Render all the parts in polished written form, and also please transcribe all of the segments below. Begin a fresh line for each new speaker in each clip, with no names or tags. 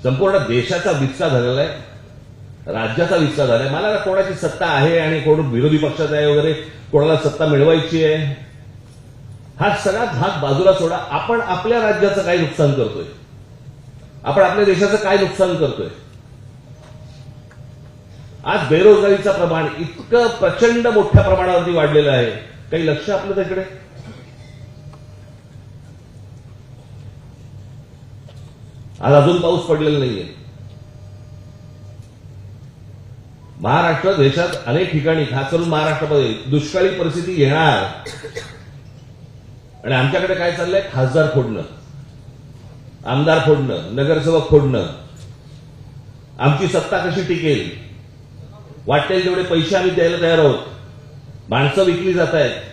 संपूर्ण देशाचा विस्तार झालेला आहे, राज्याचा विस्तार झालाय. मला कोणाची सत्ता आहे आणि कोण विरोधी पक्षात आहे वगैरे, कोणाला सत्ता मिळवायची आहे, हा सगळा भाग बाजूला सोडा. आपण आपल्या राज्याचं काय नुकसान करतोय, आपण आपल्या देशाचं काय नुकसान करतोय. आज बेरोजगारीचं प्रमाण इतकं प्रचंड मोठ्या प्रमाणावरती वाढलेलं आहे, काही लक्ष आपलं त्याकडे. आज अजून पाऊस पडलेला नाहीये. महाराष्ट्र देशात अनेक ठिकाणी, खास करून महाराष्ट्रामध्ये दुष्काळी परिस्थिती येणार. आणि आमच्याकडे काय चाललंय, खासदार फोडणं, आमदार फोडणं, नगरसेवक फोडणं. आमची सत्ता कशी टिकेल, वाटेल तेवढे पैसे आम्ही द्यायला तयार आहोत, माणसं विकली जात आहेत.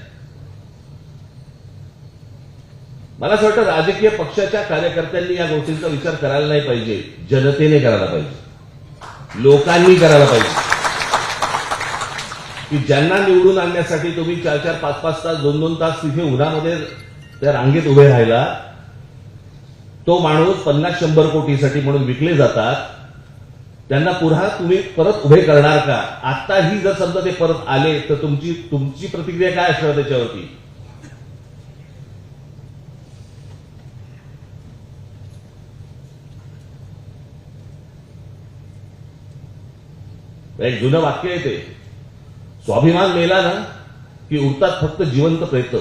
मला असं वाटतं राजकीय पक्षाच्या कार्यकर्त्यांनी या गोष्टींचा विचार करायला नाही पाहिजे, जनतेने करायला पाहिजे, लोकांनी करायला पाहिजे. की ज्यांना निवडून आणण्यासाठी तुम्ही 4-4, 5-5 तास, 2-2 तास तिथे उन्हामध्ये त्या रांगेत उभे राहिला, तो माणूस 50-100 कोटीसाठी म्हणून विकले जातात. त्यांना पुन्हा तुम्ही परत उभे करणार का? आताही जर समजा ते परत आले तर तुमची प्रतिक्रिया काय असणार त्याच्यावरती? एक जुनं वाक्य आहे ते, स्वाभिमान मेला ना की उरतात फक्त जिवंत प्रेत.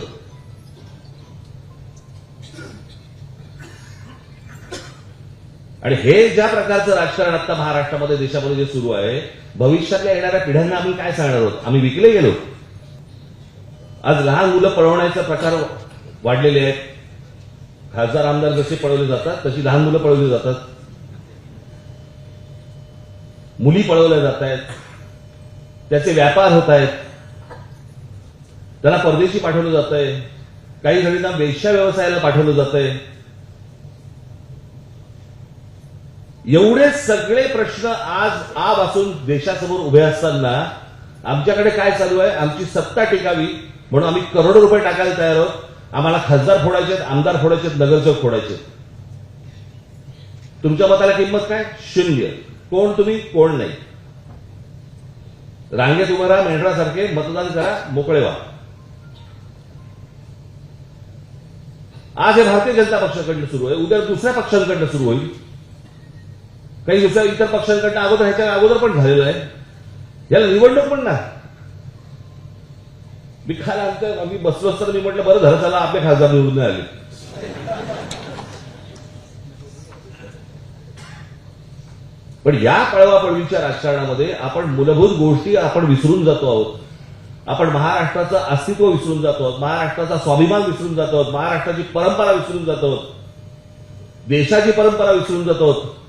आणि हे ज्या प्रकारचं राजकारण आता महाराष्ट्रामध्ये, देशामध्ये जे सुरू आहे, भविष्यातल्या येणाऱ्या पिढ्यांना आम्ही काय सांगणार आहोत? आम्ही विकले गेलो. आज लहान मुलं पळवण्याचे प्रकार वाढलेले आहेत. खासदार आमदार जसे पळवले जातात तशी लहान मुलं पळवली जातात, मुली पळवल्या जात आहेत, त्याचे व्यापार होत आहेत, त्यांना परदेशी पाठवलं जात आहे, काही जणींना वेश्या व्यवसायाला पाठवलं जात आहे. एवढे सगळे प्रश्न आज असून देशासमोर उभे असताना आमच्याकडे काय चालू आहे? आमची सत्ता टिकावी म्हणून आम्ही करोडो रुपये टाकायला तयार आहोत. आम्हाला खासदार फोडायचे, आमदार फोडायचे, नगरसेवक फोडायचे. तुमच्या मताला किंमत काय? 0. कोण तुम्ही, कोण नाही. रांगेत उभं राहा, मेंढरासारखे मतदान करा, मोकळे व्हा. आज हे भारतीय जनता पक्षाकडनं सुरू आहे, उद्या दुसऱ्या पक्षांकडनं सुरू होईल. काही दुसऱ्या इतर पक्षांकडनं अगोदर, ह्याच्या अगोदर पण झालेलं आहे. याला निवडणूक पण ना. मी काल आम्ही बसलो असताना मी म्हटलं, बरं झालं चला आपले खासदार निवडून आले. पण या पळवापळवीच्या राजकारणामध्ये आपण मूलभूत गोष्टी आपण विसरून जातो आहोत. आपण महाराष्ट्राचं अस्तित्व विसरून जातो आहोत, महाराष्ट्राचा स्वाभिमान विसरून जातो आहोत, महाराष्ट्राची परंपरा विसरून जातो आहोत, देशाची परंपरा विसरून जातो आहोत.